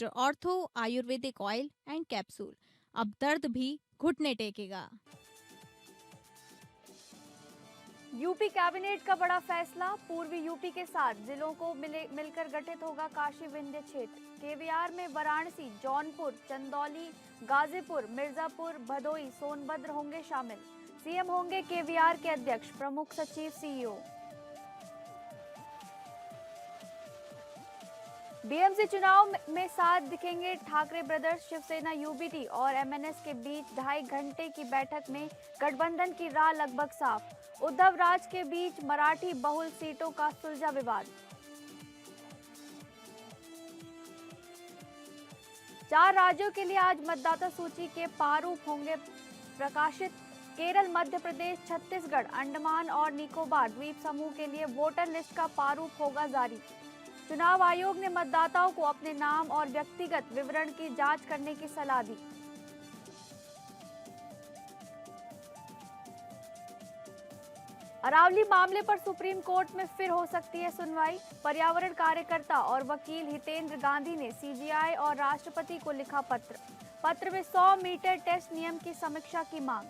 Best ortho Ayurvedic oil and capsule. अब दर्द भी घुटने टेकेगा। यूपी कैबिनेट का बड़ा फैसला, पूर्वी यूपी के 7 जिलों को मिलकर गठित होगा काशी विंध्य क्षेत्र। केवीआर में वाराणसी, जौनपुर, चंदौली, गाजीपुर, मिर्जापुर, भदोई, सोनभद्र होंगे शामिल। सीएम होंगे केवीआर के अध्यक्ष, प्रमुख सचिव, सीईओ। बीएमसी चुनाव में साथ दिखेंगे ठाकरे ब्रदर्स। शिवसेना, यूबीटी और एमएनएस के बीच 2.5 घंटे की बैठक में गठबंधन की राह लगभग साफ। उद्धव राज के बीच मराठी बहुल सीटों का सुलझा विवाद। 4 राज्यों के लिए आज मतदाता सूची के प्रारूप होंगे प्रकाशित। केरल, मध्य प्रदेश, छत्तीसगढ़, अंडमान और निकोबार द्वीप समूह के लिए वोटर लिस्ट का प्रारूप होगा जारी। चुनाव आयोग ने मतदाताओं को अपने नाम और व्यक्तिगत विवरण की जांच करने की सलाह दी। अरावली मामले पर सुप्रीम कोर्ट में फिर हो सकती है सुनवाई। पर्यावरण कार्यकर्ता और वकील हितेंद्र गांधी ने सीजीआई और राष्ट्रपति को लिखा पत्र। पत्र में 100 मीटर टेस्ट नियम की समीक्षा की मांग।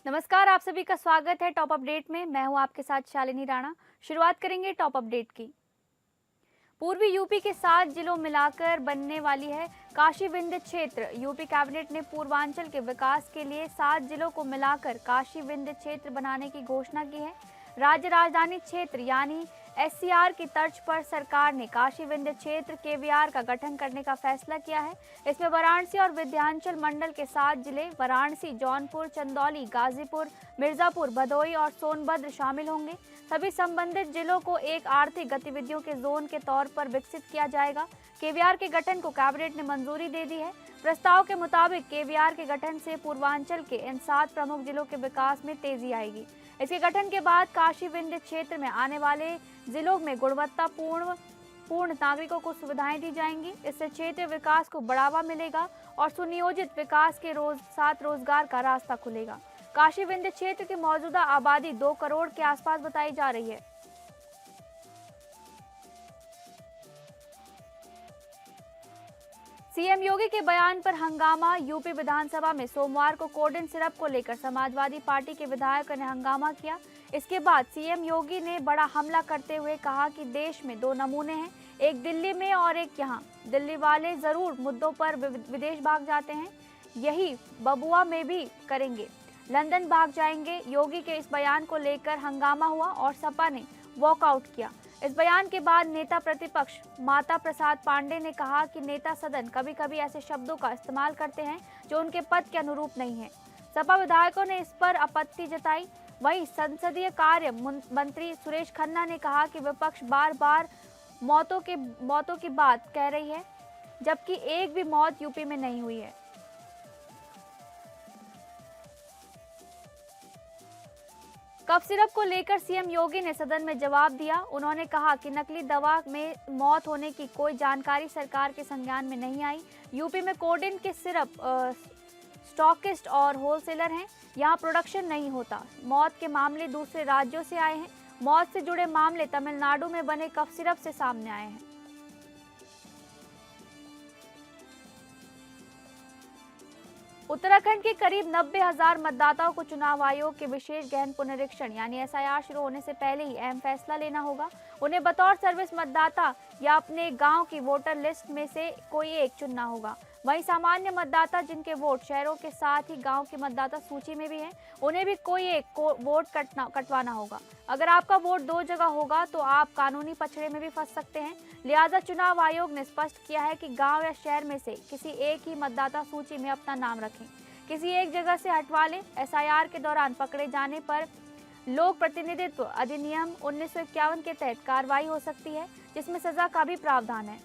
नमस्कार, आप सभी का स्वागत है टॉप अपडेट में। मैं हूं आपके साथ शालिनी राणा। शुरुआत करेंगे टॉप अपडेट की। पूर्वी यूपी के 7 जिलों मिलाकर बनने वाली है काशी विंध्य क्षेत्र। यूपी कैबिनेट ने पूर्वांचल के विकास के लिए 7 जिलों को मिलाकर काशी विंध्य क्षेत्र बनाने की घोषणा की है। राज्य राजधानी क्षेत्र यानी एससीआर की तर्ज पर सरकार ने काशी विंध्य क्षेत्र केवीआर का गठन करने का फैसला किया है। इसमें वाराणसी और विंध्याचल मंडल के 7 जिले वाराणसी, जौनपुर, चंदौली, गाजीपुर, मिर्जापुर, भदोई और सोनभद्र शामिल होंगे। सभी संबंधित जिलों को एक आर्थिक गतिविधियों के जोन के तौर पर विकसित किया जाएगा। केवीआर के गठन को कैबिनेट ने मंजूरी दे दी है। प्रस्ताव के मुताबिक केवीआर के गठन से पूर्वांचल के इन 7 प्रमुख जिलों के विकास में तेजी आएगी। इसके गठन के बाद काशी विंध्य क्षेत्र में आने वाले जिलों में गुणवत्तापूर्ण नागरिकों को सुविधाएं दी जाएंगी। इससे क्षेत्रीय विकास को बढ़ावा मिलेगा और सुनियोजित विकास के साथ रोजगार का रास्ता खुलेगा। काशी विंध्य क्षेत्र की मौजूदा आबादी 2 करोड़ के आसपास बताई जा रही है। सीएम योगी के बयान पर हंगामा। यूपी विधानसभा में सोमवार को कोल्ड सिरप को लेकर समाजवादी पार्टी के विधायकों ने हंगामा किया। इसके बाद सीएम योगी ने बड़ा हमला करते हुए कहा कि देश में 2 नमूने हैं, एक दिल्ली में और एक यहाँ। दिल्ली वाले जरूर मुद्दों पर विदेश भाग जाते हैं, यही बबुआ में भी करेंगे, लंदन भाग जाएंगे। योगी के इस बयान को लेकर हंगामा हुआ और सपा ने वॉकआउट किया। इस बयान के बाद नेता प्रतिपक्ष माता प्रसाद पांडे ने कहा कि नेता सदन कभी कभी ऐसे शब्दों का इस्तेमाल करते हैं जो उनके पद के अनुरूप नहीं है। सपा विधायकों ने इस पर आपत्ति जताई। वहीं संसदीय कार्य मंत्री सुरेश खन्ना ने कहा कि विपक्ष बार बार मौतों की बात कह रही है, जबकि एक भी मौत यूपी में नहीं हुई है। कफ सिरप को लेकर सीएम योगी ने सदन में जवाब दिया। उन्होंने कहा कि नकली दवा में मौत होने की कोई जानकारी सरकार के संज्ञान में नहीं आई। यूपी में कोडेन के सिरप स्टॉकिस्ट और होलसेलर हैं, यहाँ प्रोडक्शन नहीं होता। मौत के मामले दूसरे राज्यों से आए हैं। मौत से जुड़े मामले तमिलनाडु में बने कफ सिरप से सामने आए हैं। उत्तराखंड के करीब 90,000 मतदाताओं को चुनाव आयोग के विशेष गहन पुनरीक्षण यानी एसआईआर शुरू होने से पहले ही अहम फैसला लेना होगा। उन्हें बतौर सर्विस मतदाता या अपने गांव की वोटर लिस्ट में से कोई एक चुनना होगा। वहीं सामान्य मतदाता जिनके वोट शहरों के साथ ही गांव की मतदाता सूची में भी हैं, उन्हें भी कोई एक वोट कटवाना होगा। अगर आपका वोट 2 जगह होगा तो आप कानूनी पछड़े में भी फंस सकते हैं। लिहाजा चुनाव आयोग ने स्पष्ट किया है कि गांव या शहर में से किसी एक ही मतदाता सूची में अपना नाम रखें, किसी एक जगह से हटवा लें। एसआईआर के दौरान पकड़े जाने पर लोक प्रतिनिधित्व अधिनियम 1951 के तहत कार्रवाई हो सकती है, जिसमें सजा का भी प्रावधान है।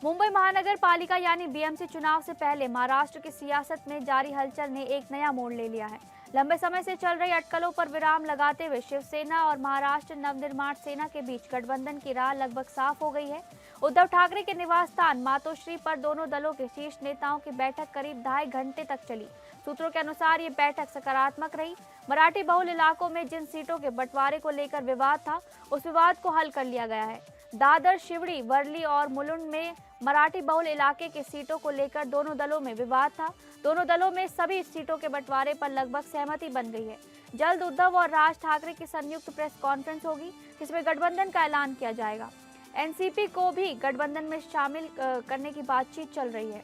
मुंबई महानगर पालिका यानी बीएमसी चुनाव से पहले महाराष्ट्र की सियासत में जारी हलचल ने एक नया मोड़ ले लिया है। लंबे समय से चल रही अटकलों पर विराम लगाते हुए शिवसेना और महाराष्ट्र नवनिर्माण सेना के बीच गठबंधन की राह लगभग साफ हो गई है। उद्धव ठाकरे के निवास स्थान मातोश्री पर दोनों दलों के शीर्ष नेताओं की बैठक करीब 2.5 घंटे तक चली। सूत्रों के अनुसार ये बैठक सकारात्मक रही। मराठी बहुल इलाकों में जिन सीटों के बंटवारे को लेकर विवाद था, उस विवाद को हल कर लिया गया है। दादर, शिवड़ी, वर्ली और मुलुंड में मराठी बहुल इलाके के सीटों को लेकर दोनों दलों में विवाद था। दोनों दलों में सभी सीटों के बंटवारे पर लगभग सहमति बन गई है। जल्द उद्धव और राज ठाकरे की संयुक्त प्रेस कॉन्फ्रेंस होगी, जिसमें गठबंधन का ऐलान किया जाएगा। एनसीपी को भी गठबंधन में शामिल करने की बातचीत चल रही है।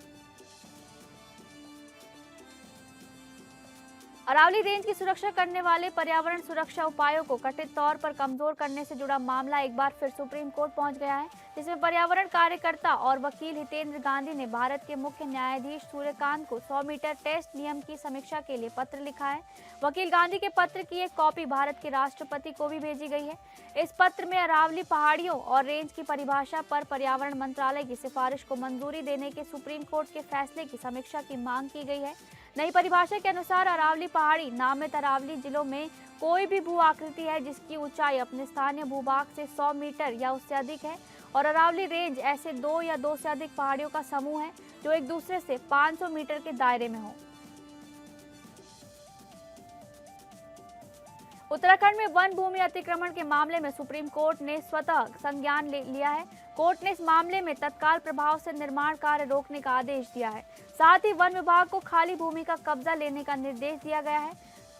अरावली रेंज की सुरक्षा करने वाले पर्यावरण सुरक्षा उपायों को कथित तौर पर कमजोर करने से जुड़ा मामला एक बार फिर सुप्रीम कोर्ट पहुंच गया है, जिसमें पर्यावरण कार्यकर्ता और वकील हितेंद्र गांधी ने भारत के मुख्य न्यायाधीश सूर्यकांत को 100 मीटर टेस्ट नियम की समीक्षा के लिए पत्र लिखा है। वकील गांधी के पत्र की एक कॉपी भारत के राष्ट्रपति को भी भेजी गई है। इस पत्र में अरावली पहाड़ियों और रेंज की परिभाषा पर पर्यावरण मंत्रालय की सिफारिश को मंजूरी देने के सुप्रीम कोर्ट के फैसले की समीक्षा की मांग की गई है। नई परिभाषा के अनुसार अरावली पहाड़ी नामित अरावली जिलों में कोई भी भू आकृति है जिसकी ऊंचाई अपने स्थानीय भूभाग से 100 मीटर या उससे अधिक है, और अरावली रेंज ऐसे 2 या 2 से अधिक पहाड़ियों का समूह है जो एक दूसरे से 500 मीटर के दायरे में हो। उत्तराखंड में वन भूमि अतिक्रमण के मामले में सुप्रीम कोर्ट ने स्वतः संज्ञान लिया है। कोर्ट ने इस मामले में तत्काल प्रभाव से निर्माण कार्य रोकने का आदेश दिया है। साथ ही वन विभाग को खाली भूमि का कब्जा लेने का निर्देश दिया गया है।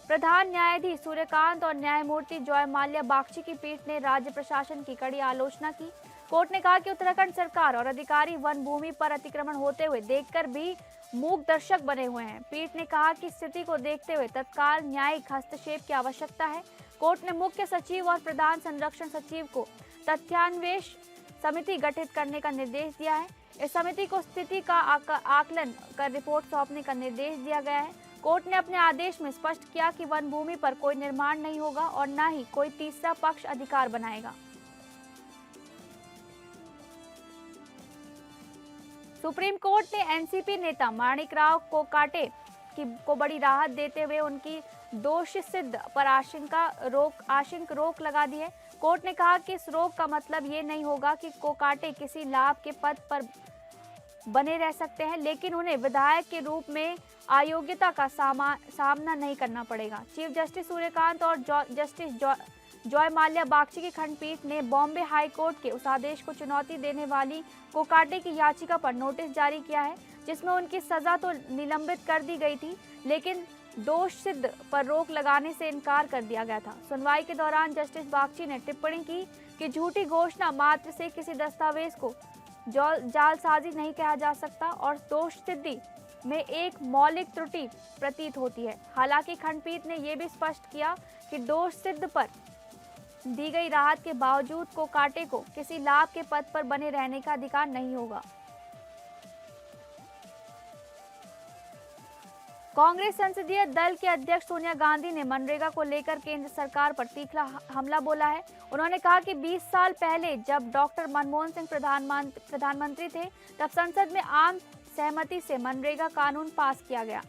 प्रधान न्यायाधीश सूर्यकांत और न्यायमूर्ति जॉय माल्या बागची की पीठ ने राज्य प्रशासन की कड़ी आलोचना की। कोर्ट ने कहा कि उत्तराखंड सरकार और अधिकारी वन भूमि पर अतिक्रमण होते हुए देखकर भी मूक दर्शक बने हुए हैं। पीठ ने कहा कि स्थिति को देखते हुए तत्काल न्यायिक हस्तक्षेप की आवश्यकता है। कोर्ट ने मुख्य सचिव और प्रधान संरक्षण सचिव को तथ्यान्वेष समिति गठित करने का निर्देश दिया है। इस समिति को स्थिति का आकलन कर रिपोर्ट सौंपने का निर्देश दिया गया है। कोर्ट ने अपने आदेश में स्पष्ट किया कि वन भूमि पर कोई निर्माण नहीं होगा और न ही कोई तीसरा पक्ष अधिकार बनाएगा। सुप्रीम कोर्ट ने एनसीपी नेता माणिकराव कोकाटे को बड़ी राहत देते हुए उनकी दोष सिद्ध पर आशंक रोक लगा दी है। कोर्ट ने कहा कि इस रोक का मतलब ये नहीं होगा कि कोकाटे किसी लाभ के पद पर बने रह सकते हैं, लेकिन उन्हें विधायक के रूप में अयोग्यता का सामना नहीं करना पड़ेगा। चीफ जस्टिस सूर्यकांत और जस्टिस जॉय माल्या बागची की खंडपीठ ने बॉम्बे हाई कोर्ट के उस आदेश को चुनौती देने वाली कोकाटे की याचिका पर नोटिस जारी किया है, जिसमें उनकी सजा तो निलंबित कर दी गई थी, लेकिन दोष सिद्ध पर रोक लगाने से इनकार कर दिया गया था। सुनवाई के दौरान जस्टिस बागची ने टिप्पणी की कि झूठी घोषणा मात्र से किसी दस्तावेज को जालसाजी नहीं कहा जा सकता और दोष सिद्धि में एक मौलिक त्रुटि प्रतीत होती है। हालांकि खंडपीठ ने यह भी स्पष्ट किया कि दोष सिद्ध पर दी गई राहत के बावजूद कोकाटे को किसी लाभ के पद पर बने रहने का अधिकार नहीं होगा। कांग्रेस संसदीय दल के अध्यक्ष सोनिया गांधी ने मनरेगा को लेकर केंद्र सरकार पर तीखा हमला बोला है। उन्होंने कहा कि 20 साल पहले जब डॉक्टर मनमोहन सिंह प्रधानमंत्री थे, तब संसद में आम सहमति से मनरेगा कानून पास किया गया।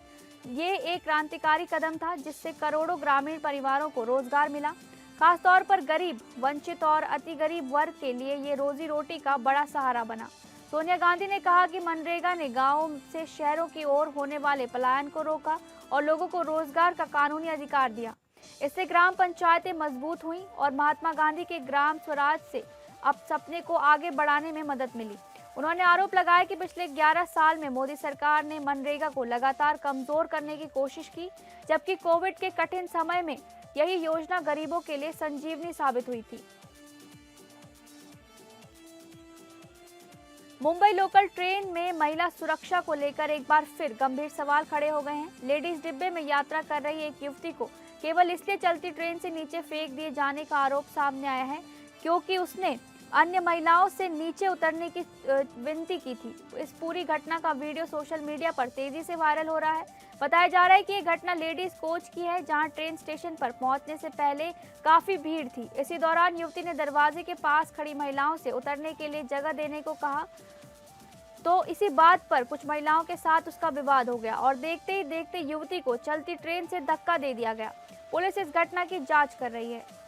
ये एक क्रांतिकारी कदम था जिससे करोड़ों ग्रामीण परिवारों को रोजगार मिला। खासतौर पर गरीब, वंचित और अति गरीब वर्ग के लिए ये रोजी रोटी का बड़ा सहारा बना। सोनिया गांधी ने कहा कि मनरेगा ने गांवों से शहरों की ओर होने वाले पलायन को रोका और लोगों को रोजगार का कानूनी अधिकार दिया। इससे ग्राम पंचायतें मजबूत हुईं और महात्मा गांधी के ग्राम स्वराज से अब सपने को आगे बढ़ाने में मदद मिली। उन्होंने आरोप लगाया कि पिछले 11 साल में मोदी सरकार ने मनरेगा को लगातार कमजोर करने की कोशिश की, जबकि कोविड के कठिन समय में यही योजना गरीबों के लिए संजीवनी साबित हुई थी। मुंबई लोकल ट्रेन में महिला सुरक्षा को लेकर एक बार फिर गंभीर सवाल खड़े हो गए हैं। लेडीज डिब्बे में यात्रा कर रही एक युवती को केवल इसलिए चलती ट्रेन से नीचे फेंक दिए जाने का आरोप सामने आया है क्योंकि उसने अन्य महिलाओं से नीचे उतरने की विनती की थी। इस पूरी घटना का वीडियो सोशल मीडिया पर तेजी से वायरल हो रहा है। बताया जा रहा है कि ये घटना लेडीज कोच की है, जहां ट्रेन स्टेशन पर पहुंचने से पहले काफी भीड़ थी। इसी दौरान युवती ने दरवाजे के पास खड़ी महिलाओं से उतरने के लिए जगह देने को कहा, तो इसी बात पर कुछ महिलाओं के साथ उसका विवाद हो गया और देखते ही देखते युवती को चलती ट्रेन से धक्का दे दिया गया। पुलिस इस घटना की जांच कर रही है।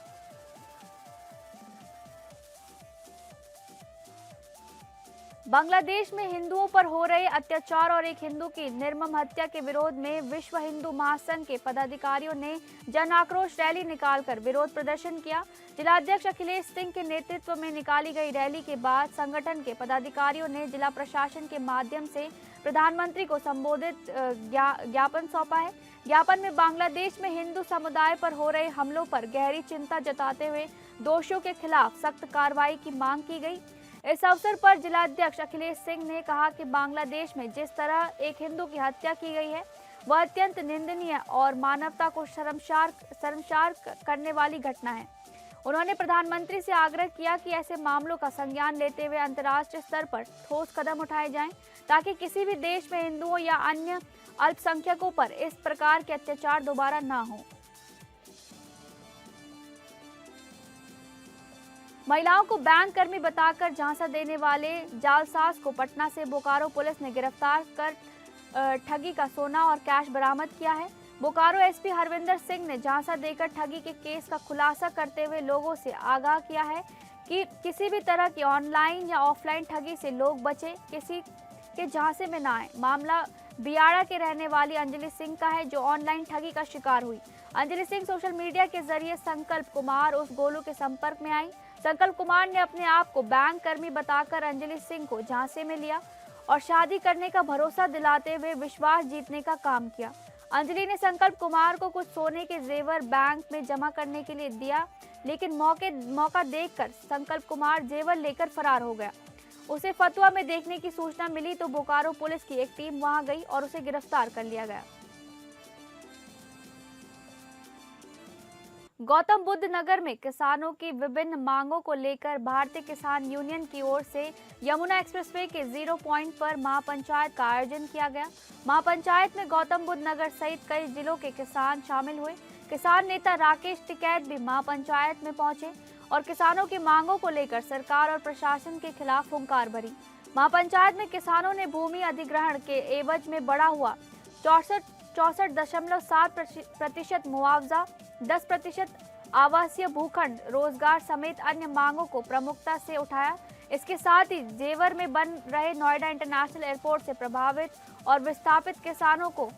बांग्लादेश में हिंदुओं पर हो रहे अत्याचार और एक हिंदू की निर्मम हत्या के विरोध में विश्व हिंदू महासंघ के पदाधिकारियों ने जन आक्रोश रैली निकालकर विरोध प्रदर्शन किया। जिलाध्यक्ष अखिलेश सिंह के नेतृत्व में निकाली गई रैली के बाद संगठन के पदाधिकारियों ने जिला प्रशासन के माध्यम से प्रधानमंत्री को संबोधित ज्ञापन सौंपा है। ज्ञापन में बांग्लादेश में हिंदू समुदाय पर हो रहे हमलों पर गहरी चिंता जताते हुए दोषियों के खिलाफ सख्त कार्रवाई की मांग की गई। इस अवसर पर जिलाध्यक्ष अखिलेश सिंह ने कहा कि बांग्लादेश में जिस तरह एक हिंदू की हत्या की गई है वह अत्यंत निंदनीय और मानवता को शर्मसार करने वाली घटना है। उन्होंने प्रधानमंत्री से आग्रह किया कि ऐसे मामलों का संज्ञान लेते हुए अंतर्राष्ट्रीय स्तर पर ठोस कदम उठाए जाएं ताकि किसी भी देश में हिंदुओं या अन्य अल्पसंख्यकों पर इस प्रकार के अत्याचार दोबारा ना हो। महिलाओं को बैंक कर्मी बताकर झांसा देने वाले जालसाज को पटना से बोकारो पुलिस ने गिरफ्तार कर ठगी का सोना और कैश बरामद किया है। बोकारो एसपी हरविंदर सिंह ने झांसा देकर ठगी के केस का खुलासा करते हुए लोगों से आगाह किया है कि किसी भी तरह की ऑनलाइन या ऑफलाइन ठगी से लोग बचे, किसी के झांसे में ना आए। मामला बियाड़ा के रहने वाली अंजलि सिंह का है जो ऑनलाइन ठगी का शिकार हुई। अंजलि सिंह सोशल मीडिया के जरिए संकल्प कुमार उस गोलू के संपर्क में आई। संकल्प कुमार ने अपने आप को बैंक कर्मी बताकर अंजलि सिंह को झांसे में लिया और शादी करने का भरोसा दिलाते हुए विश्वास जीतने का काम किया। अंजलि ने संकल्प कुमार को कुछ सोने के जेवर बैंक में जमा करने के लिए दिया, लेकिन मौका देखकर संकल्प कुमार जेवर लेकर फरार हो गया। उसे फतुआ में देखने की सूचना मिली तो बोकारो पुलिस की एक टीम वहां गई और उसे गिरफ्तार कर लिया गया। गौतम बुद्ध नगर में किसानों की विभिन्न मांगों को लेकर भारतीय किसान यूनियन की ओर से यमुना एक्सप्रेसवे के 0 पॉइंट पर महापंचायत का आयोजन किया गया। महापंचायत में गौतम बुद्ध नगर सहित कई जिलों के किसान शामिल हुए। किसान नेता राकेश टिकैत भी महापंचायत में पहुंचे और किसानों की मांगों को लेकर सरकार और प्रशासन के खिलाफ हुंकार भरी। महापंचायत में किसानों ने भूमि अधिग्रहण के एवज में बढ़ा हुआ 64.7% मुआवजा, 10% आवासीय भूखंड, रोजगार समेत अन्य मांगों को प्रमुखता से उठाया। इसके साथ ही जेवर में बन रहे नोएडा इंटरनेशनल एयरपोर्ट से प्रभावित और विस्थापित किसानों को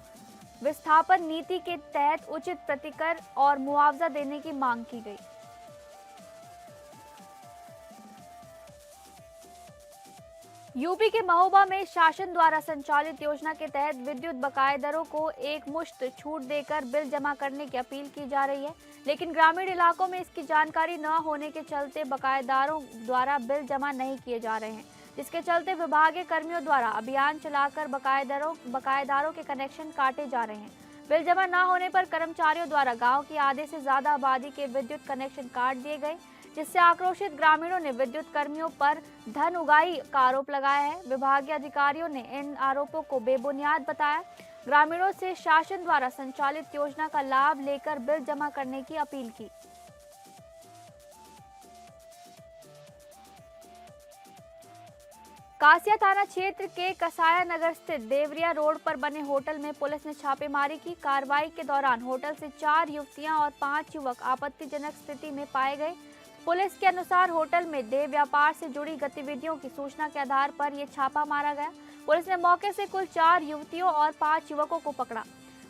विस्थापन नीति के तहत उचित प्रतिकर और मुआवजा देने की मांग की गई। यूपी के महोबा में शासन द्वारा संचालित योजना के तहत विद्युत बकायेदारों को एक मुश्त छूट देकर बिल जमा करने की अपील की जा रही है, लेकिन ग्रामीण इलाकों में इसकी जानकारी न होने के चलते बकायेदारों द्वारा बिल जमा नहीं किए जा रहे हैं, जिसके चलते विभागीय कर्मियों द्वारा अभियान चलाकर बकायेदारों के कनेक्शन काटे जा रहे हैं। बिल जमा न होने पर कर्मचारियों द्वारा गाँव की आधे से ज्यादा आबादी के विद्युत कनेक्शन काट दिए गए, जिससे आक्रोशित ग्रामीणों ने विद्युत कर्मियों पर धन उगाही का आरोप लगाया है। विभागीय अधिकारियों ने इन आरोपों को बेबुनियाद बताया। ग्रामीणों से शासन द्वारा संचालित योजना का लाभ लेकर बिल जमा करने की अपील की। कासिया थाना क्षेत्र के कसाया नगर स्थित देवरिया रोड पर बने होटल में पुलिस ने छापेमारी की। कार्रवाई के दौरान होटल से 4 युवतियां और 5 युवक आपत्तिजनक स्थिति में पाए गए। पुलिस के अनुसार होटल में देह व्यापार से जुड़ी गतिविधियों की सूचना के आधार पर यह छापा मारा गया। पुलिस ने मौके से कुल 4 युवतियों और 5 युवकों को पकड़ा।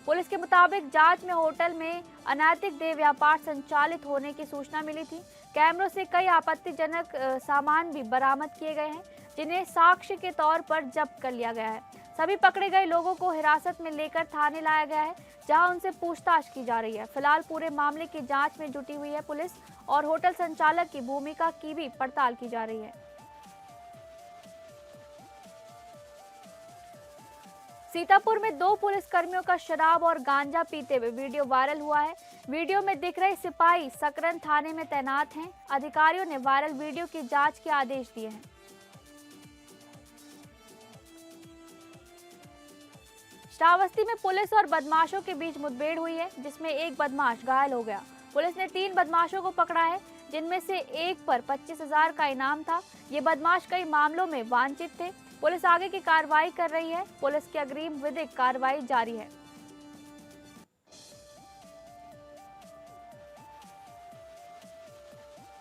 पुलिस के मुताबिक जांच में होटल में अनैतिक देह व्यापार संचालित होने की सूचना मिली थी। कैमरों से कई आपत्तिजनक सामान भी बरामद किए गए हैं, जिन्हें साक्ष्य के तौर पर जब्त कर लिया गया है। सभी पकड़े गए लोगों को हिरासत में लेकर थाने लाया गया है, जहां उनसे पूछताछ की जा रही है। फिलहाल पूरे मामले की जांच में जुटी हुई है पुलिस और होटल संचालक की भूमिका की भी पड़ताल की जा रही है। सीतापुर में 2 पुलिसकर्मियों का शराब और गांजा पीते हुए वीडियो वायरल हुआ है। वीडियो में दिख रहे सिपाही सकरन थाने में तैनात हैं। अधिकारियों ने वायरल वीडियो की जांच के आदेश दिए हैं। श्रावस्ती में पुलिस और बदमाशों के बीच मुठभेड़ हुई है, जिसमें एक बदमाश घायल हो गया। पुलिस ने 3 बदमाशों को पकड़ा है, जिनमें से एक पर 25,000 का इनाम था। ये बदमाश कई मामलों में वांछित थे। पुलिस आगे की कार्रवाई कर रही है। पुलिस की अग्रिम विधिक कार्रवाई जारी है।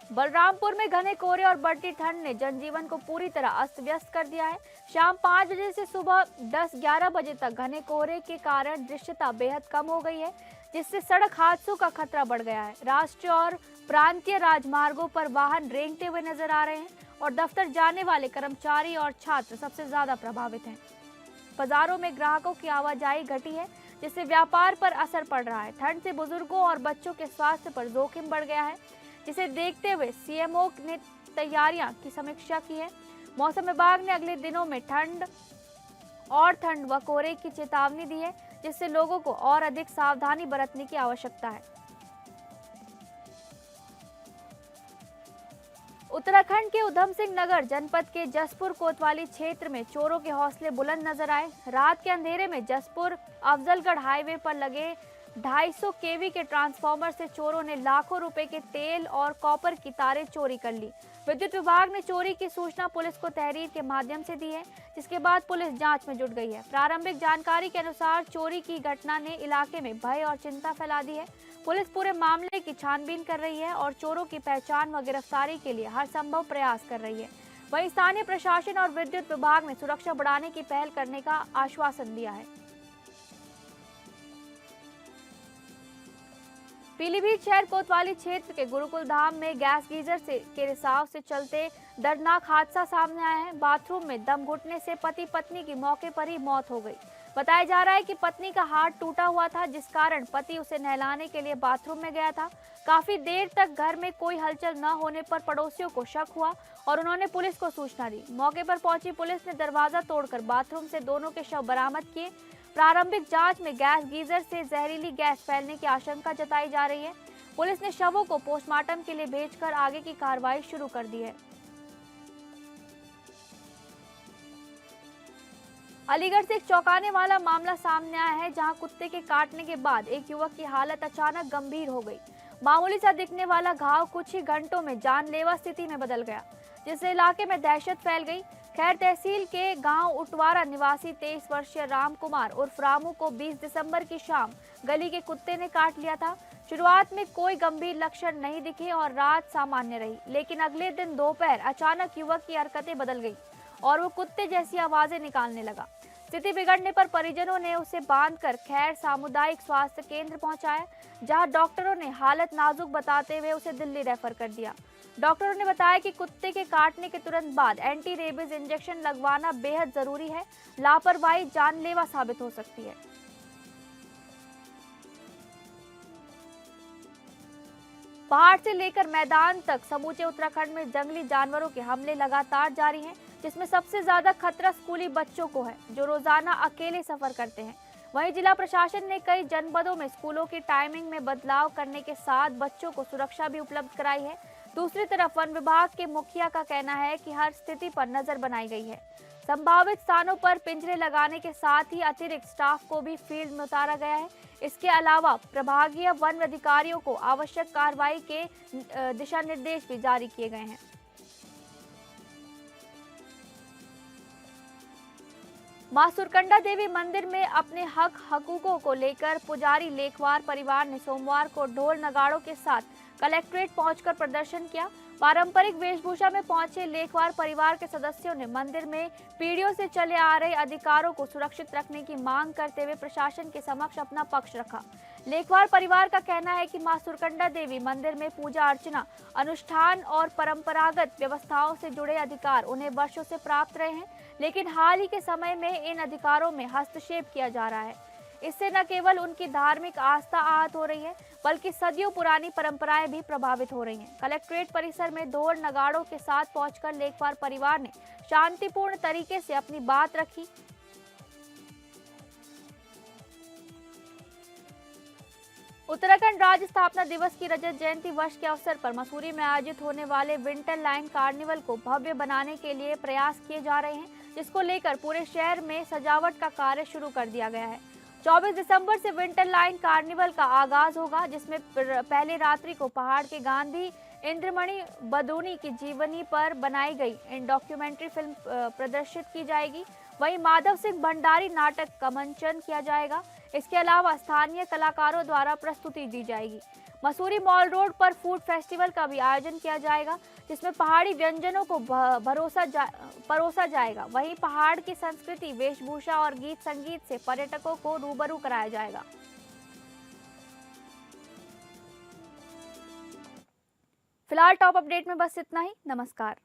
बलरामपुर में घने कोहरे और बढ़ती ठंड ने जनजीवन को पूरी तरह अस्त व्यस्त कर दिया है। शाम 5 बजे से सुबह 10-11 बजे तक घने कोहरे के कारण दृश्यता बेहद कम हो गई है, जिससे सड़क हादसों का खतरा बढ़ गया है। राष्ट्रीय और प्रांतीय राजमार्गों पर वाहन रेंगते हुए नजर आ रहे हैं और दफ्तर जाने वाले कर्मचारी और छात्र सबसे ज्यादा प्रभावित हैं। बाजारों में ग्राहकों की आवाजाही घटी है, जिससे व्यापार पर असर पड़ रहा है। ठंड से बुजुर्गों और बच्चों के स्वास्थ्य पर जोखिम बढ़ गया है, जिसे देखते हुए सीएमओ ने तैयारियां की समीक्षा की है। मौसम विभाग ने अगले दिनों में ठंड व कोहरे की चेतावनी दी है, जिससे लोगों को और अधिक सावधानी बरतने की आवश्यकता है। उत्तराखंड के उधम सिंह नगर जनपद के जसपुर कोतवाली क्षेत्र में चोरों के हौसले बुलंद नजर आए। रात के अंधेरे में जसपुर अफजलगढ़ हाईवे पर लगे 250 केवी के ट्रांसफार्मर से चोरों ने लाखों रुपए के तेल और कॉपर की तारें चोरी कर ली। विद्युत विभाग ने चोरी की सूचना पुलिस को तहरीर के माध्यम से दी है, जिसके बाद पुलिस जांच में जुट गई है। प्रारंभिक जानकारी के अनुसार चोरी की घटना ने इलाके में भय और चिंता फैला दी है। पुलिस पूरे मामले की छानबीन कर रही है और चोरों की पहचान व गिरफ्तारी के लिए हर संभव प्रयास कर रही है। वहीं स्थानीय प्रशासन और विद्युत विभाग ने सुरक्षा बढ़ाने की पहल करने का आश्वासन दिया है। पीलीभीत शहर कोतवाली क्षेत्र के गुरुकुल धाम में गैस गीजर के रिसाव से चलते दर्दनाक हादसा सामने आया है। बाथरूम में दम घुटने से पति पत्नी की मौके पर ही मौत हो गई। बताया जा रहा है कि पत्नी का हाथ टूटा हुआ था, जिस कारण पति उसे नहलाने के लिए बाथरूम में गया था। काफी देर तक घर में कोई हलचल न होने पर पड़ोसियों को शक हुआ और उन्होंने पुलिस को सूचना दी। मौके पर पहुंची पुलिस ने दरवाजा तोड़कर बाथरूम से दोनों के शव बरामद किए। प्रारंभिक जांच में गैस गीजर से जहरीली गैस फैलने की आशंका जताई जा रही है। पुलिस ने शवों को पोस्टमार्टम के लिए भेजकर आगे की कार्रवाई शुरू कर दी है। अलीगढ़ से एक चौंकाने वाला मामला सामने आया है, जहां कुत्ते के काटने के बाद एक युवक की हालत अचानक गंभीर हो गई। मामूली सा दिखने वाला घाव कुछ ही घंटों में जानलेवा स्थिति में बदल गया, जिससे इलाके में दहशत फैल गई। खैर तहसील के गांव उटवारा निवासी 23 वर्षीय राम कुमार उर्फ रामू को 20 दिसंबर की शाम गली के कुत्ते ने काट लिया था। शुरुआत में कोई गंभीर लक्षण नहीं दिखे और रात सामान्य रही, लेकिन अगले दिन दोपहर अचानक युवक की हरकतें बदल गई और वो कुत्ते जैसी आवाजें निकालने लगा। स्थिति बिगड़ने पर परिजनों ने उसे बांधकर खैर सामुदायिक स्वास्थ्य केंद्र पहुंचाया, जहां डॉक्टरों ने हालत नाजुक बताते हुए उसे दिल्ली रेफर कर दिया। डॉक्टरों ने बताया कि कुत्ते के काटने के तुरंत बाद एंटी रेबीज इंजेक्शन लगवाना बेहद जरूरी है। लापरवाही जानलेवा साबित हो सकती है। पहाड़ से लेकर मैदान तक समूचे उत्तराखंड में जंगली जानवरों के हमले लगातार जारी हैं, जिसमें सबसे ज्यादा खतरा स्कूली बच्चों को है, जो रोजाना अकेले सफर करते हैं। वहीं जिला प्रशासन ने कई जनपदों में स्कूलों की टाइमिंग में बदलाव करने के साथ बच्चों को सुरक्षा भी उपलब्ध कराई है। दूसरी तरफ वन विभाग के मुखिया का कहना है कि हर स्थिति पर नजर बनाई गई है। संभावित स्थानों पर पिंजरे लगाने के साथ ही अतिरिक्त स्टाफ को भी फील्ड में उतारा गया है। इसके अलावा प्रभागीय वन अधिकारियों को आवश्यक कार्रवाई के दिशा निर्देश भी जारी किए गए हैं। मां सुरकंडा देवी मंदिर में अपने हकूकों को लेकर पुजारी लेखवार परिवार ने सोमवार को ढोल नगाड़ों के साथ कलेक्ट्रेट पहुंचकर प्रदर्शन किया। पारंपरिक वेशभूषा में पहुंचे लेखवार परिवार के सदस्यों ने मंदिर में पीढ़ियों से चले आ रहे अधिकारों को सुरक्षित रखने की मांग करते हुए प्रशासन के समक्ष अपना पक्ष रखा। लेखवार परिवार का कहना है कि मां सुरकंडा देवी मंदिर में पूजा अर्चना, अनुष्ठान और परंपरागत व्यवस्थाओं से जुड़े अधिकार उन्हें वर्षों से प्राप्त रहे हैं, लेकिन हाल ही के समय में इन अधिकारों में हस्तक्षेप किया जा रहा है। इससे न केवल उनकी धार्मिक आस्था आहत हो रही है, बल्कि सदियों पुरानी परंपराएं भी प्रभावित हो रही हैं। कलेक्ट्रेट परिसर में ढोल नगाड़ों के साथ पहुंचकर लेखपाल परिवार ने शांतिपूर्ण तरीके से अपनी बात रखी। उत्तराखंड राज्य स्थापना दिवस की रजत जयंती वर्ष के अवसर पर मसूरी में आयोजित होने वाले विंटर लाइन कार्निवल को भव्य बनाने के लिए प्रयास किए जा रहे हैं, जिसको लेकर पूरे शहर में सजावट का कार्य शुरू कर दिया गया है। 24 दिसंबर से विंटर लाइन कार्निवल का आगाज होगा, जिसमें पहली रात्रि को पहाड़ के गांधी इंद्रमणि बदूनी की जीवनी पर बनाई गई डॉक्यूमेंट्री फिल्म प्रदर्शित की जाएगी। वहीं माधव सिंह भंडारी नाटक का मंचन किया जाएगा। इसके अलावा स्थानीय कलाकारों द्वारा प्रस्तुति दी जाएगी। मसूरी मॉल रोड पर फूड फेस्टिवल का भी आयोजन किया जाएगा, जिसमें पहाड़ी व्यंजनों को परोसा जाएगा। वहीं पहाड़ की संस्कृति, वेशभूषा और गीत संगीत से पर्यटकों को रूबरू कराया जाएगा। फिलहाल टॉप अपडेट में बस इतना ही। नमस्कार।